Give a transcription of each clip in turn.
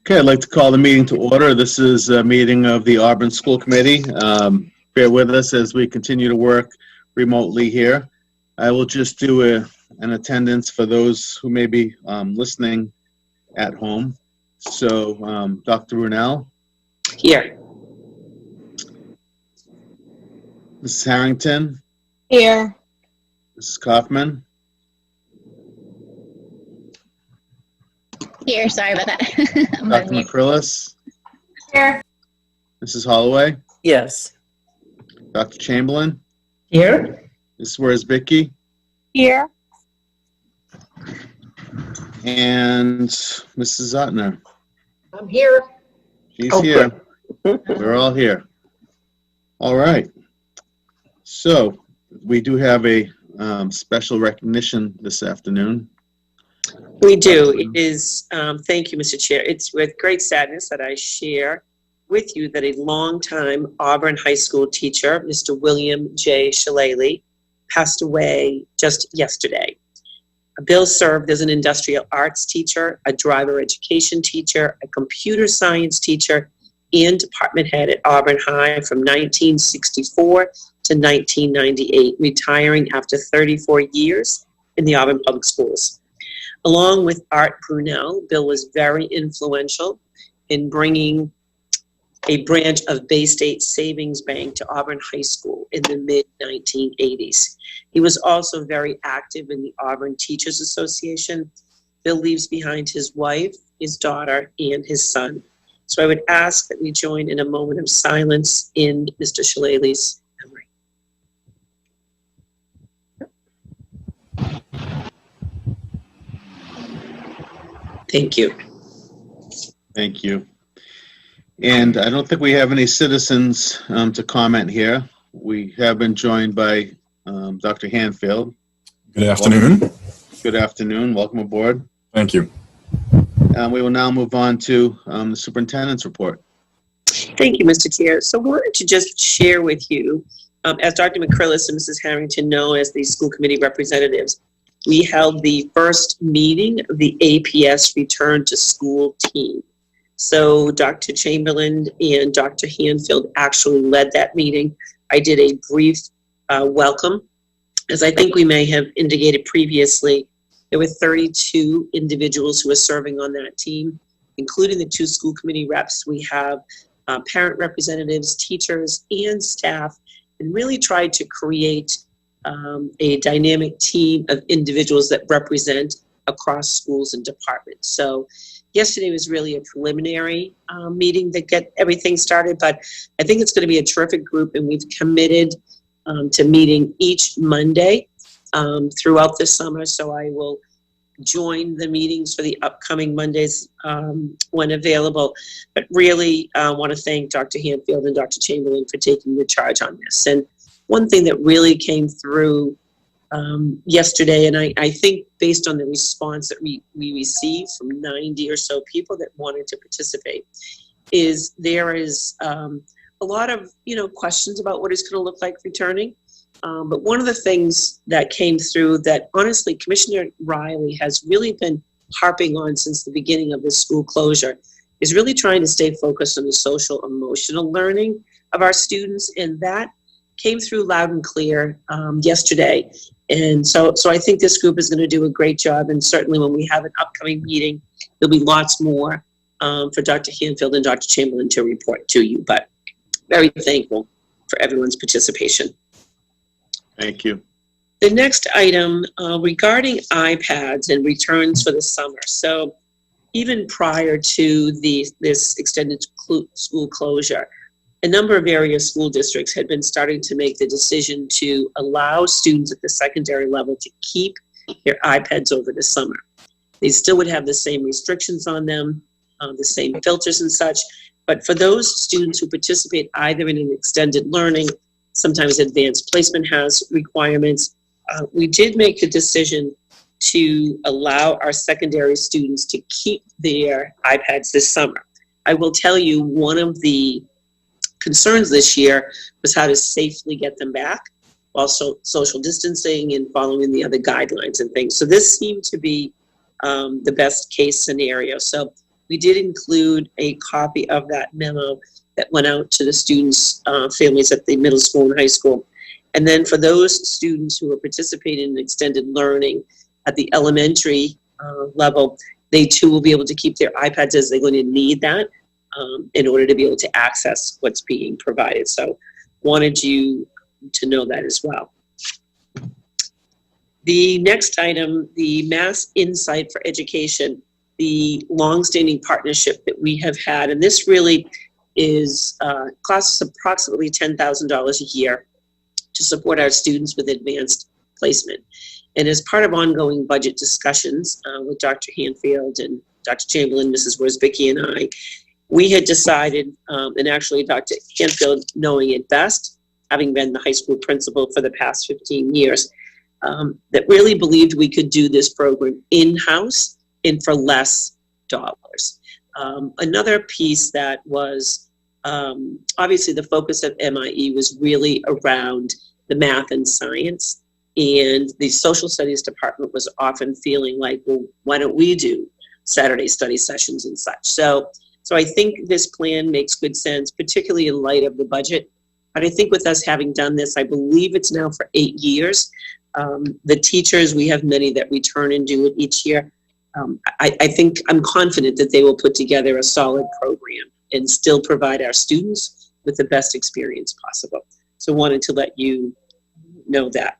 Okay, I'd like to call the meeting to order. This is a meeting of the Auburn School Committee. Bear with us as we continue to work remotely here. I will just do an attendance for those who may be listening at home. So, Dr. Brunel, Here. Mrs. Harrington, Here. Mrs. Kaufman, Here, sorry about that. I'm Dr. on mute. McCrillis, Here. Mrs. Holloway, Yes. Dr. Chamberlain, Here. Mrs. Worsbicky, Here. and Mrs. Zotner. I'm here. She's Oh, here. We're all here. All right. So we do have a special recognition this afternoon. We do. It is, thank you, Mr. Chair. It's with great sadness that I share with you that a longtime Auburn High School teacher, Mr. William J. Shillelagh, passed away just yesterday. Bill served as an industrial arts teacher, a driver education teacher, a computer science teacher, and department head at Auburn High from 1964 to 1998, retiring after 34 years in the Auburn Public Schools. Along with Art Brunel, Bill was very influential in bringing a branch of Bay State Savings Bank to Auburn High School in the mid-1980s. He was also very active in the Auburn Teachers Association. Bill leaves behind his wife, his daughter, and his son. So I would ask that we join in a moment of silence in Mr. Shillelagh's memory. Thank you. Thank you. And I don't think we have any citizens to comment here. We have been joined by Dr. Hanfield. Good afternoon. Good afternoon. Welcome aboard. Thank you. We will now move on to the Superintendent's Report. Thank you, Mr. Chair. So I wanted to just share with you, as Dr. McCrillis and Mrs. Harrington know as the school committee representatives, we held the first meeting of the APS Return to School team. So Dr. Chamberlain and Dr. Hanfield actually led that meeting. I did a brief welcome. As I think we may have indicated previously, there were 32 individuals who were serving on that team, including the 2 school committee reps. We have parent representatives, teachers, and staff, and really tried to create a dynamic team of individuals that represent across schools and departments. So yesterday was really a preliminary meeting to get everything started, but I think it's going to be a terrific group, and we've committed to meeting each Monday throughout the summer. So I will join the meetings for the upcoming Mondays when available. But really want to thank Dr. Hanfield and Dr. Chamberlain for taking the charge on this. And one thing that really came through yesterday, and I think based on the response that we received from 90 or so people that wanted to participate, is there is a lot of questions about what it's going to look like returning. But one of the things that came through that honestly Commissioner Riley has really been harping on since the beginning of this school closure is really trying to stay focused on the social emotional learning of our students, and that came through loud and clear yesterday. And so I think this group is going to do a great job, and certainly when we have an upcoming meeting, there'll be lots more for Dr. Hanfield and Dr. Chamberlain to report to you, but very thankful for everyone's participation. Thank you. The next item regarding iPads and returns for the summer. So even prior to this extended school closure, a number of area school districts had been starting to make the decision to allow students at the secondary level to keep their iPads over the summer. They still would have the same restrictions on them, the same filters and such, but for those students who participate either in an extended learning, sometimes advanced placement has requirements, we did make the decision to allow our secondary students to keep their iPads this summer. I will tell you, one of the concerns this year was how to safely get them back, also social distancing and following the other guidelines and things. So this seemed to be the best case scenario. So We did include a copy of that memo that went out to the students' families at the middle school and high school. And then for those students who are participating in extended learning at the elementary level, they too will be able to keep their iPads as they're going to need that in order to be able to access what's being provided. So wanted you to know that as well. The next item, the Mass Insight for Education, the longstanding partnership that we have had, and this really is costs approximately $10,000 a year to support our students with advanced placement. And as part of ongoing budget discussions with Dr. Hanfield and Dr. Chamberlain, Mrs. Worsbicky, and I, we had decided, and actually Dr. Hanfield knowing it best, having been the high school principal for the past 15 years, that really believed we could do this program in-house and for less dollars. Another piece that was obviously the focus of MIE was really around the math and science, and the social studies department was often feeling like, well, why don't we do Saturday study sessions and such? So I think this plan makes good sense, particularly in light of the budget. But I think with us having done this, I believe it's now for 8 years. The teachers, we have many that return and do it each year. I think I'm confident that they will put together a solid program and still provide our students with the best experience possible. So wanted to let you know that.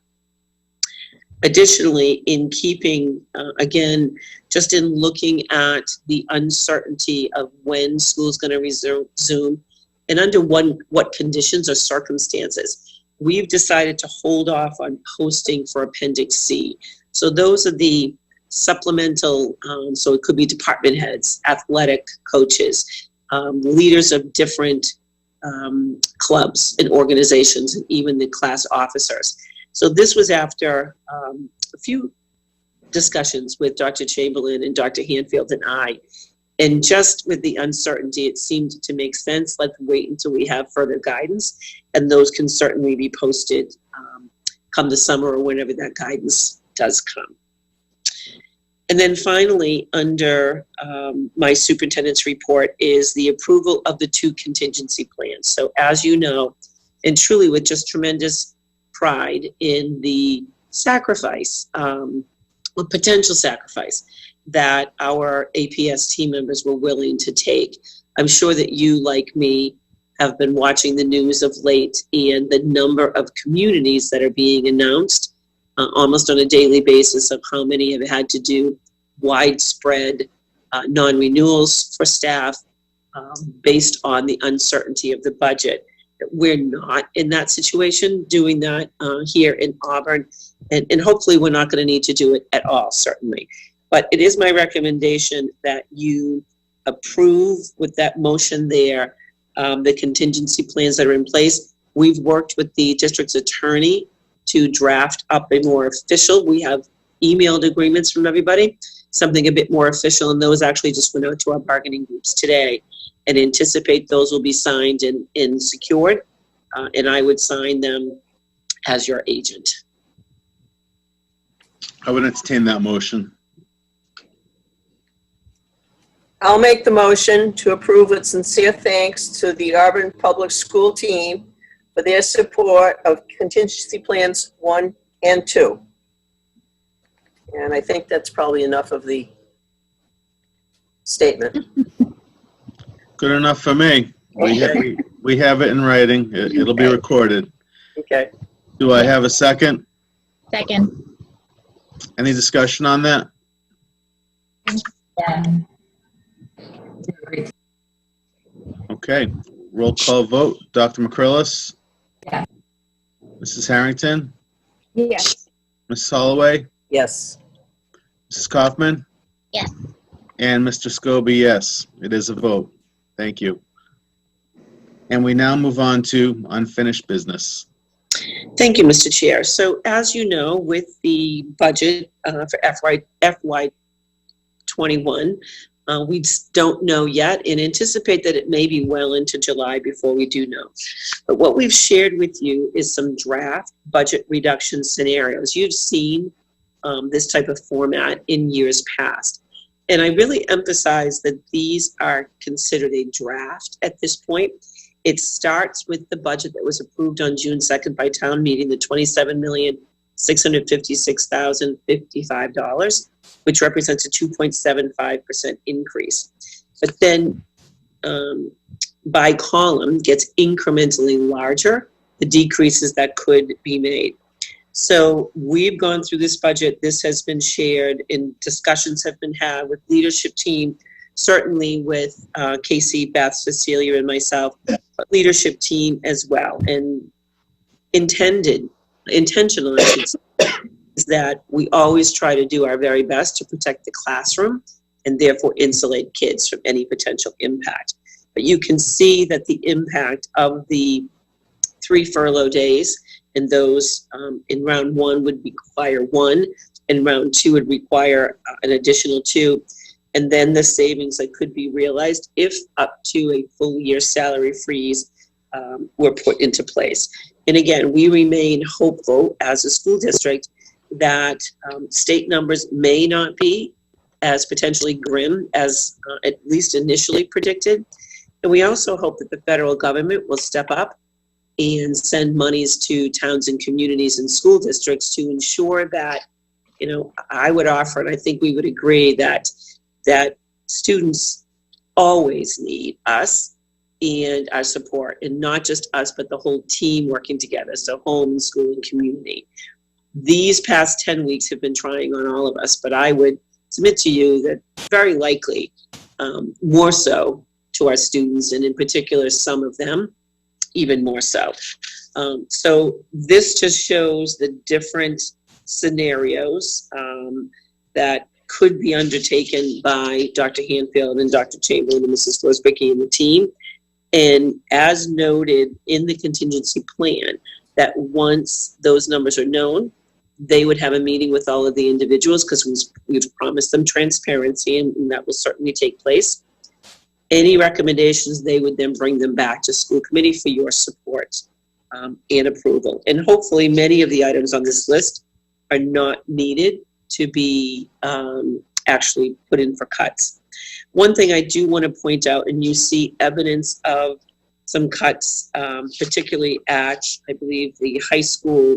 Additionally, in keeping, again, just in looking at the uncertainty of when school's going to resume and under what conditions or circumstances, we've decided to hold off on posting for Appendix C. So those are the supplemental, so it could be department heads, athletic coaches, leaders of different clubs and organizations, and even the class officers. So this was after a few discussions with Dr. Chamberlain and Dr. Hanfield and I. And just with the uncertainty, it seemed to make sense. Let's wait until we have further guidance, and those can certainly be posted come the summer or whenever that guidance does come. And then finally, under my superintendent's report is the approval of the 2 contingency plans. So as you know, and truly with just tremendous pride in the sacrifice, or potential sacrifice, that our APS team members were willing to take. I'm sure that you, like me, have been watching the news of late and the number of communities that are being announced almost on a daily basis of how many have had to do widespread non-renewals for staff based on the uncertainty of the budget. We're not in that situation doing that here in Auburn, and hopefully we're not going to need to do it at all, certainly. But it is my recommendation that you approve with that motion there the contingency plans that are in place. We've worked with the district's attorney to draft up a more official. We have emailed agreements from everybody, something a bit more official, and those actually just went out to our bargaining groups today, and anticipate those will be signed and secured, and I would sign them as your agent. I would entertain that motion. I'll make the motion to approve with sincere thanks to the Auburn Public School team for their support of contingency plans 1 and 2. And I think that's probably enough of the statement. Good enough for me. We have it in writing. It'll be recorded. Okay. Do I have a second? Second. Any discussion on that? Yeah. Okay. Roll call vote. Dr. McCrillis? Yeah. Mrs. Harrington? Yes. Mrs. Holloway? Yes. Mrs. Kaufman? Yes. And Mr. Scobie, yes. It is a vote. Thank you. And we now move on to unfinished business. Thank you, Mr. Chair. So as you know, with the budget for FY21, we don't know yet and anticipate that it may be well into July before we do know. But what we've shared with you is some draft budget reduction scenarios. You've seen this type of format in years past. And I really emphasize that these are considered a draft at this point. It starts with the budget that was approved on June 2nd by town meeting, the $27,656,055, which represents a 2.75% increase. But then by column gets incrementally larger, the decreases that could be made. So we've gone through this budget. This has been shared and discussions have been had with leadership team, certainly with Casey, Beth, Cecilia, and myself, but leadership team as well. And intentional is that we always try to do our very best to protect the classroom and therefore insulate kids from any potential impact. But you can see that the impact of the 3 furlough days, and those in round 1 would require 1, and round 2 would require an additional 2. And then the savings that could be realized if up to a full year salary freeze were put into place. And again, we remain hopeful as a school district that state numbers may not be as potentially grim as at least initially predicted. And we also hope that the federal government will step up and send monies to towns and communities and school districts to ensure that, you know, I would offer, and I think we would agree that students always need us and our support, and not just us, but the whole team working together. So home, school, and community. These past 10 weeks have been trying on all of us, but I would submit to you that very likely more so to our students, and in particular, some of them, even more so. So this just shows the different scenarios that could be undertaken by Dr. Hanfield and Dr. Chamberlain and Mrs. Worsbicky and the team. And as noted in the contingency plan, that once those numbers are known, they would have a meeting with all of the individuals, because we've promised them transparency, and that will certainly take place. Any recommendations, they would then bring them back to school committee for your support and approval. And hopefully many of the items on this list are not needed to be actually put in for cuts. One thing I do want to point out, and you see evidence of some cuts, particularly at, I believe, the high school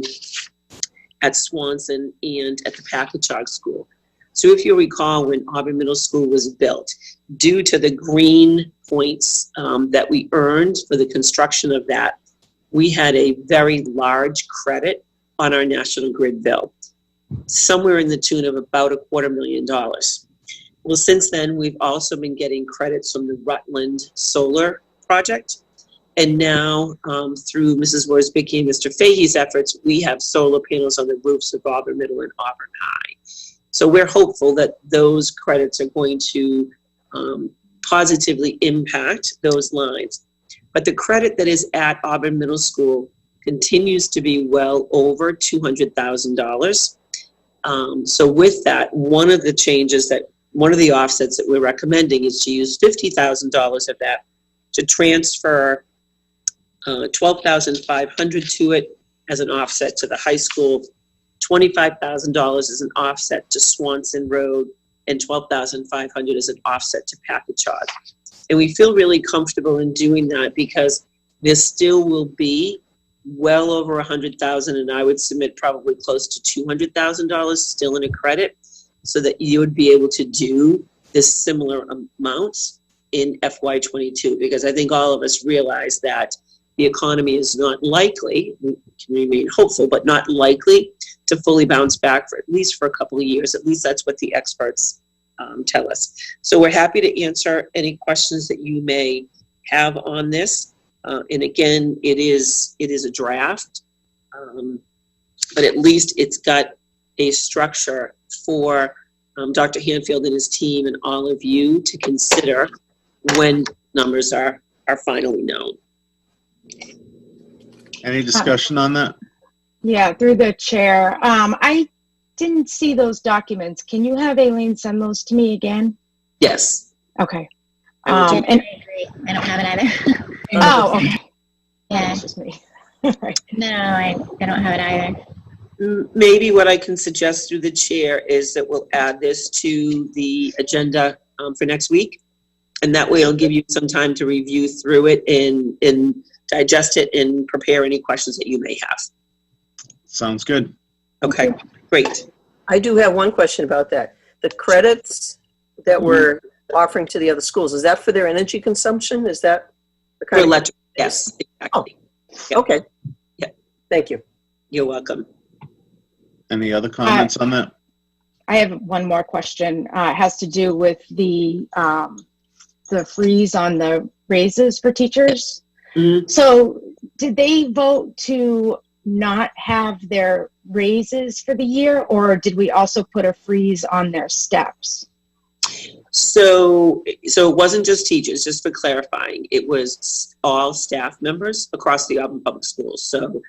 at Swanson and at the Packagug School. So if you recall, when Auburn Middle School was built, due to the green points that we earned for the construction of that, we had a very large credit on our National Grid bill, somewhere in the tune of about $250,000. Well, since then, we've also been getting credits from the Rutland Solar Project. And now, through Mrs. Worsbicky and Mr. Fahey's efforts, we have solar panels on the roofs of Auburn Middle and Auburn High. So we're hopeful that those credits are going to positively impact those lines. But the credit that is at Auburn Middle School continues to be well over $200,000. So with that, one of the offsets that we're recommending is to use $50,000 of that to transfer $12,500 to it as an offset to the high school, $25,000 as an offset to Swanson Road, and $12,500 as an offset to Packagug. And we feel really comfortable in doing that because there still will be well over $100,000, and I would submit probably close to $200,000 still in a credit, so that you would be able to do this similar amounts in FY22, because I think all of us realize that the economy is not likely, we can remain hopeful, but not likely to fully bounce back for at least for a couple of years. At least that's what the experts tell us. So we're happy to answer any questions that you may have on this. And again, it is a draft, but at least it's got a structure for Dr. Hanfield and his team and all of you to consider when numbers are finally known. Any discussion on that? Yeah, through the chair. I didn't see those documents. Can you have Aileen send those to me again? Yes. Okay. I will do And I agree. I don't have it either. oh, okay. Yeah. That's just me. Right. No, I don't have it either. Maybe what I can suggest through the chair is that we'll add this to the agenda for next week. And that way it'll give you some time to review through it and digest it and prepare any questions that you may have. Sounds good. Okay, great. I do have one question about that. The credits that we're offering to the other schools, is that for their energy consumption? Is that the For kind of? electric, yes, exactly. Yep. Okay. Yeah. Thank you. You're welcome. Any other comments on that? I have one more question. It has to do with the freeze on the raises for teachers. Mhm. So did they vote to not have their raises for the year, or did we also put a freeze on their steps? So it wasn't just teachers, just for clarifying. It was all staff members across the Auburn Public Schools. So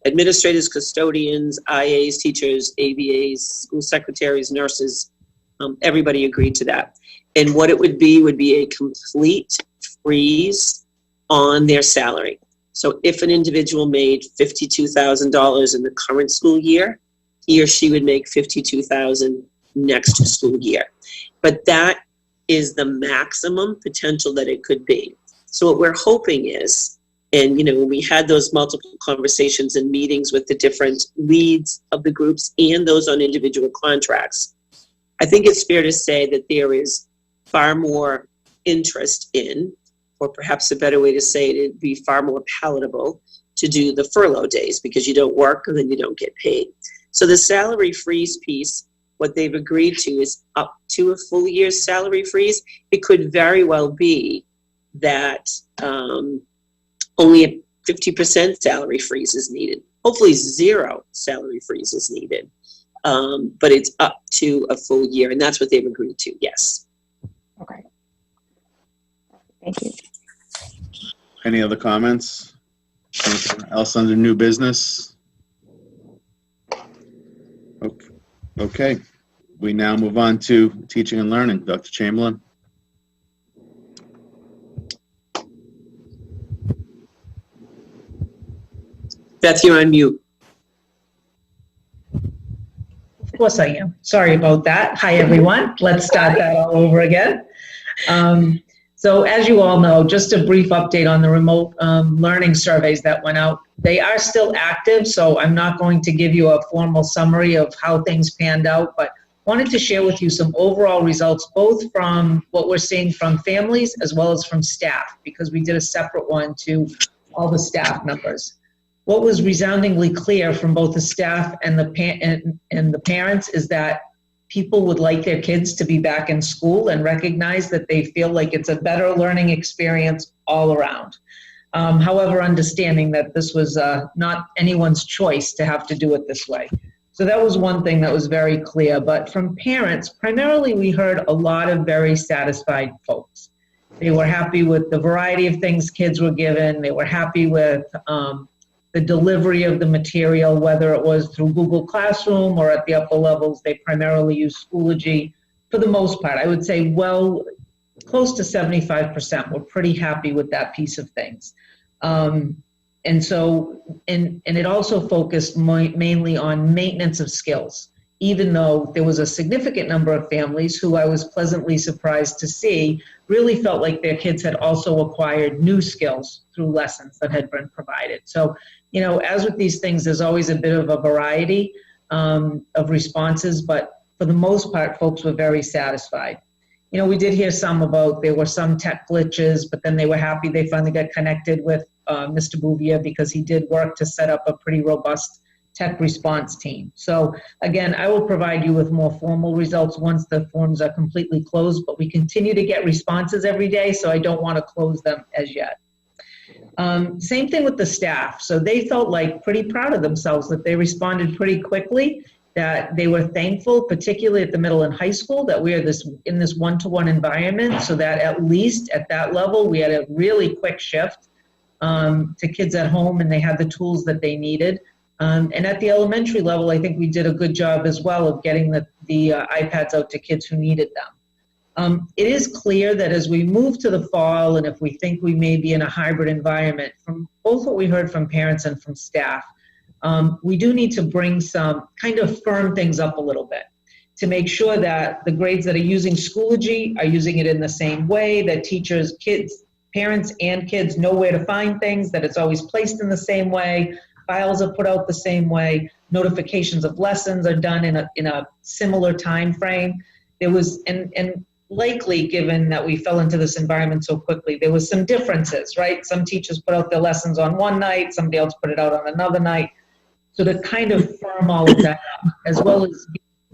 administrators, custodians, IAs, teachers, ABAs, school secretaries, nurses, everybody agreed to that. And what it would be a complete freeze on their salary. So if an individual made $52,000 in the current school year, he or she would make $52,000 next school year. But that is the maximum potential that it could be. So what we're hoping is, and when we had those multiple conversations and meetings with the different leads of the groups and those on individual contracts, I think it's fair to say that there is far more interest in, or perhaps a better way to say it, it'd be far more palatable to do the furlough days because you don't work and then you don't get paid. So the salary freeze piece, what they've agreed to is up to a full year's salary freeze. It could very well be that only a 50% salary freeze is needed. Hopefully 0 salary freeze is needed. But it's up to a full year, and that's what they've agreed to, yes. Okay. Thank you. Any other comments? Anything else under new business? Okay. We now move on to teaching and learning. Dr. Chamberlain. Beth, you're on mute. Of course I am. Sorry about that. Hi, everyone. Let's start that all over again. So as you all know, just a brief update on the remote learning surveys that went out. They are still active, so I'm not going to give you a formal summary of how things panned out, but wanted to share with you some overall results, both from what we're seeing from families as well as from staff, because we did a separate one to all the staff members. What was resoundingly clear from both the staff and the parents is that people would like their kids to be back in school and recognize that they feel like it's a better learning experience all around. However, understanding that this was not anyone's choice to have to do it this way. So that was one thing that was very clear. But from parents, primarily we heard a lot of very satisfied folks. They were happy with the variety of things kids were given. They were happy with the delivery of the material, whether it was through Google Classroom or at the upper levels, they primarily use Schoology. For the most part, I would say close to 75% were pretty happy with that piece of things. And it also focused mainly on maintenance of skills, even though there was a significant number of families who I was pleasantly surprised to see really felt like their kids had also acquired new skills through lessons that had been provided. So, as with these things, there's always a bit of a variety of responses, but for the most part, folks were very satisfied. We did hear some about there were some tech glitches, but then they were happy they finally got connected with Mr. Bouvier because he did work to set up a pretty robust tech response team. So again, I will provide you with more formal results once the forms are completely closed, but we continue to get responses every day, so I don't want to close them as yet. Same thing with the staff. So they felt like pretty proud of themselves that they responded pretty quickly, that they were thankful, particularly at the middle and high school, that we are in this one-to-one environment, so that at least at that level, we had a really quick shift to kids at home and they had the tools that they needed. And at the elementary level, I think we did a good job as well of getting the iPads out to kids who needed them. It is clear that as we move to the fall, and if we think we may be in a hybrid environment, from both what we heard from parents and from staff, we do need to bring some kind of firm things up a little bit to make sure that the grades that are using Schoology are using it in the same way, that teachers, kids, parents and kids know where to find things, that it's always placed in the same way, files are put out the same way, notifications of lessons are done in a similar time frame. There was, and likely, given that we fell into this environment so quickly, there was some differences, right? Some teachers put out their lessons on one night, somebody else put it out on another night. So to kind of firm all of that up, as well as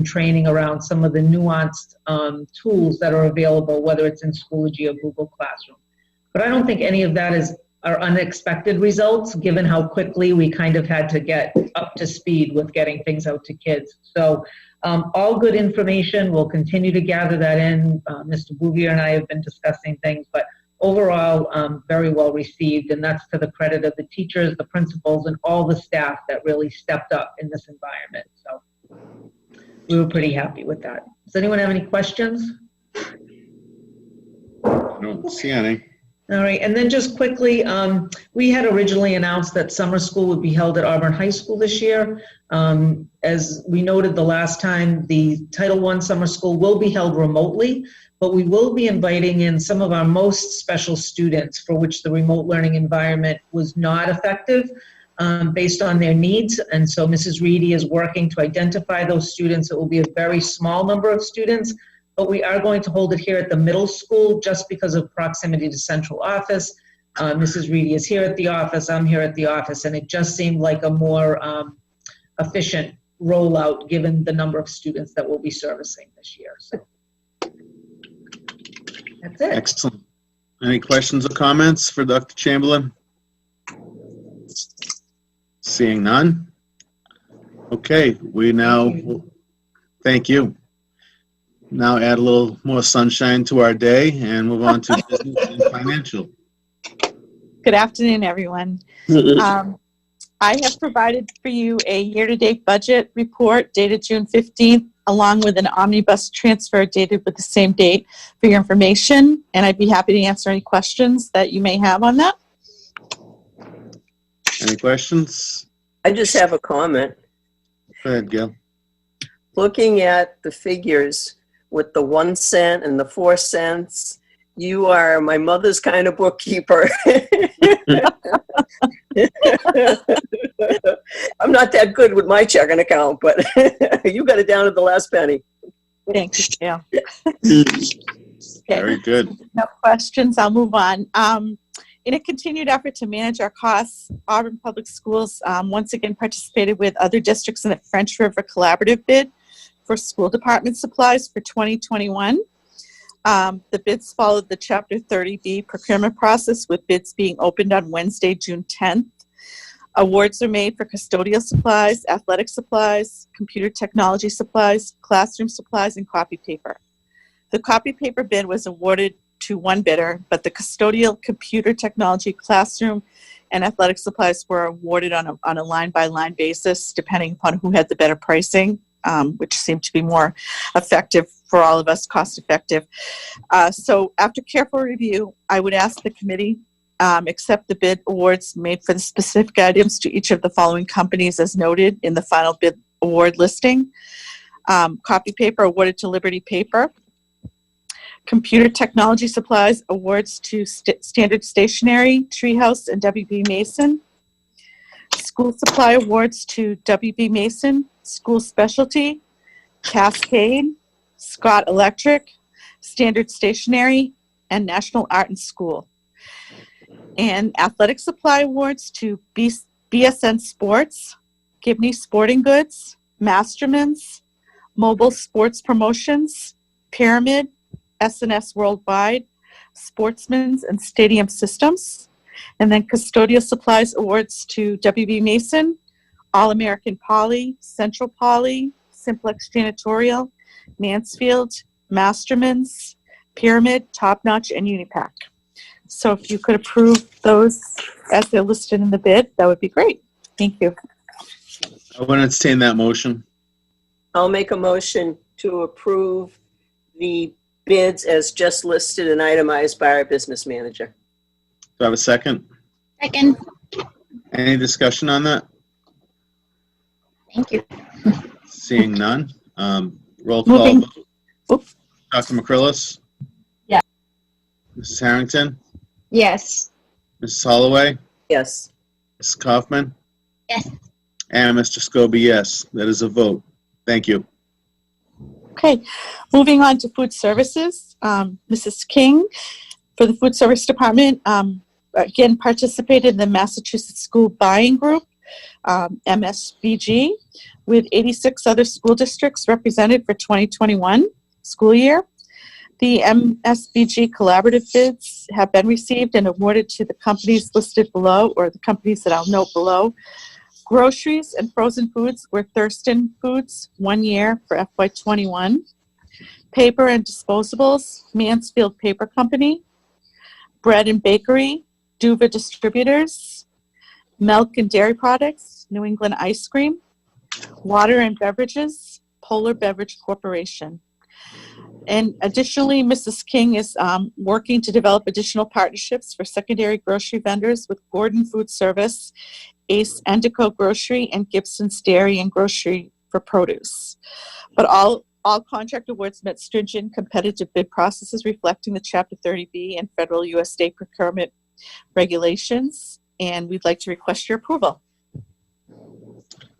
training around some of the nuanced tools that are available, whether it's in Schoology or Google Classroom. But I don't think any of that are unexpected results, given how quickly we kind of had to get up to speed with getting things out to kids. So all good information. We'll continue to gather that in. Mr. Bouvier and I have been discussing things, but overall, very well received. And that's to the credit of the teachers, the principals, and all the staff that really stepped up in this environment. So we were pretty happy with that. Does anyone have any questions? I don't see any. All right, and then just quickly, we had originally announced that summer school would be held at Auburn High School this year. As we noted the last time, the Title I summer school will be held remotely, but we will be inviting in some of our most special students for which the remote learning environment was not effective based on their needs. And so Mrs. Reedy is working to identify those students. It will be a very small number of students, but we are going to hold it here at the middle school just because of proximity to central office. Mrs. Reedy is here at the office, I'm here at the office, and it just seemed like a more efficient rollout given the number of students that we'll be servicing this year. So that's it. Excellent. Any questions or comments for Dr. Chamberlain? Seeing none. Okay, we now, thank you. Now add a little more sunshine to our day and move on to business and financial. Good afternoon, everyone. I have provided for you a year-to-date budget report dated June 15th, along with an omnibus transfer dated with the same date for your information, and I'd be happy to answer any questions that you may have on that. Any questions? I just have a comment. Go ahead, Gail. Looking at the figures with the 1 cent and the 4 cents, you are my mother's kind of bookkeeper. I'm not that good with my checking account, but you got it down to the last penny. Thanks, Gail. Very good. No questions. I'll move on. In a continued effort to manage our costs, Auburn Public Schools once again participated with other districts in the French River Collaborative bid for school department supplies for 2021. The bids followed the Chapter 30B procurement process, with bids being opened on Wednesday, June 10th. Awards are made for custodial supplies, athletic supplies, computer technology supplies, classroom supplies, and copy paper. The copy paper bid was awarded to one bidder, but the custodial, computer technology, classroom, and athletic supplies were awarded on a line-by-line basis, depending upon who had the better pricing, which seemed to be more effective for all of us, cost-effective. So after careful review, I would ask the committee accept the bid awards made for the specific items to each of the following companies as noted in the final bid award listing. Copy paper awarded to Liberty Paper. Computer technology supplies awards to Standard Stationery, Treehouse, and WB Mason. School supply awards to WB Mason, School Specialty, Cascade, Scott Electric, Standard Stationery, and National Art and School. And athletic supply awards to BSN Sports, Gibney Sporting Goods, Masterman's, Mobile Sports Promotions, Pyramid, SNS Worldwide, Sportsman's, and Stadium Systems. And then custodial supplies awards to WB Mason, All-American Poly, Central Poly, Simplex Janitorial, Mansfield, Masterman's, Pyramid, Top Notch, and Unipack. So if you could approve those as they're listed in the bid, that would be great. Thank you. I want to entertain that motion. I'll make a motion to approve the bids as just listed and itemized by our business manager. Do I have a second? Second. Any discussion on that? Thank you. Seeing none. Roll call Moving- vote. Oops. Dr. McCrillis? Yeah. Mrs. Harrington? Yes. Mrs. Holloway? Yes. Mrs. Kaufman? Yes. And Mr. Scobie, yes. That is a vote. Thank you. Okay, moving on to food services. Mrs. King, for the food service department, again, participated in the Massachusetts School Buying Group, MSBG, with 86 other school districts represented for 2021 school year. The MSBG collaborative bids have been received and awarded to the companies listed below, or the companies that I'll note below. Groceries and frozen foods were Thurston Foods, 1 year for FY21. Paper and disposables, Mansfield Paper Company. Bread and bakery, Duva Distributors. Milk and dairy products, New England Ice Cream. Water and beverages, Polar Beverage Corporation. And additionally, Mrs. King is working to develop additional partnerships for secondary grocery vendors with Gordon Food Service, Ace Endico Grocery, and Gibson's Dairy and Grocery for produce. But all contract awards met stringent competitive bid processes reflecting the Chapter 30B and federal U.S. state procurement regulations. And we'd like to request your approval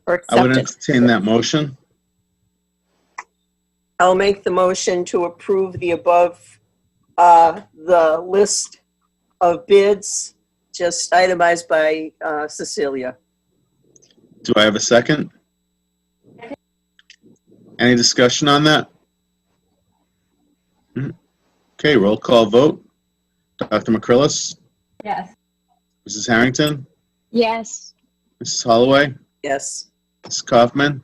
or I would acceptance. entertain that motion. I'll make the motion to approve the above, the list of bids, just itemized by Cecilia. Do I have a second? Any discussion on that? Okay, roll call vote. Dr. McCrillis? Yes. Mrs. Harrington? Yes. Mrs. Holloway? Yes. Mrs. Kaufman?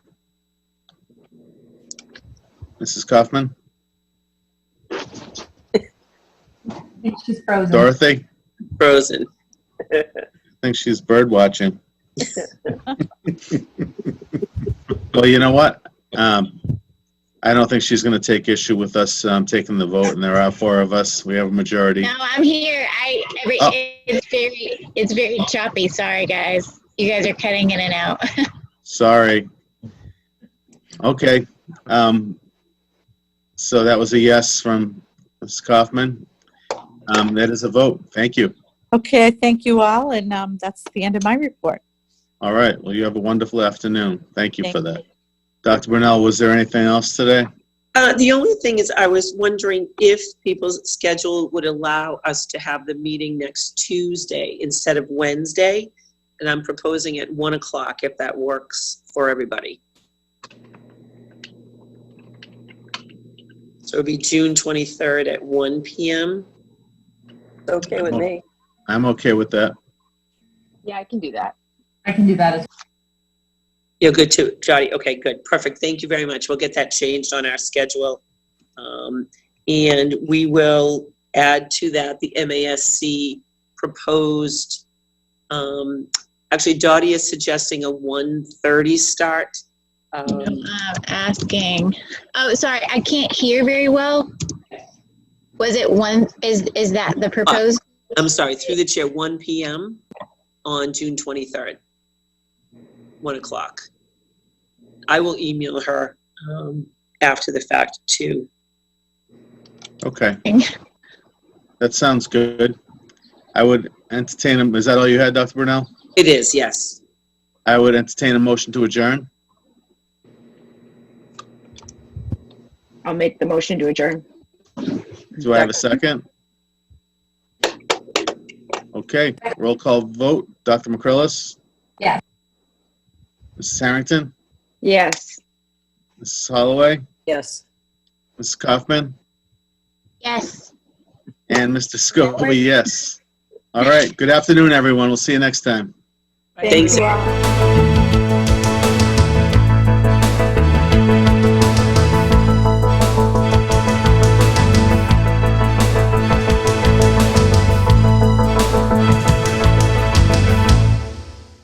Mrs. Kaufman? She's frozen. Dorothy? Frozen. I think she's bird watching. Well, you know what? I don't think she's going to take issue with us taking the vote, and there are 4 of us. We have a majority. No, I'm here. It's very choppy. Sorry, guys. You guys are cutting in and out. Sorry. Okay. So that was a yes from Ms. Kaufman. That is a vote. Thank you. Okay, thank you all, and that's the end of my report. All right. Well, you have a wonderful afternoon. Thank you Thank for that. Dr. Brunel, was there anything else today? The only thing is I was wondering if people's schedule would allow us to have the meeting next Tuesday instead of Wednesday. And I'm proposing at 1 o'clock if that works for everybody. So it'll be June 23rd at 1 p.m. It's okay with me. I'm okay with that. Yeah, I can do that. I can do that as You're good too, Jody. Okay, good. Perfect. Thank you very much. We'll get that changed on our schedule. And we will add to that the MASC proposed. Actually, Dottie is suggesting a 1:30 start. I'm asking. Oh, sorry. I can't hear very well. Was it one? Is that the proposed? I'm sorry, through the chair, 1 p.m. on June 23rd, 1 o'clock. I will email her after the fact too. Okay. That sounds good. I would entertain them. Is that all you had, Dr. Brunel? It is, yes. I would entertain a motion to adjourn. I'll make the motion to adjourn. Do I have a second? Okay, roll call vote. Dr. McCrillis? Yes. Mrs. Harrington? Yes. Mrs. Holloway? Yes. Mrs. Kaufman? Yes. And Mr. Scobie, yes. All right, good afternoon, everyone. We'll see you next time. Thanks. you all.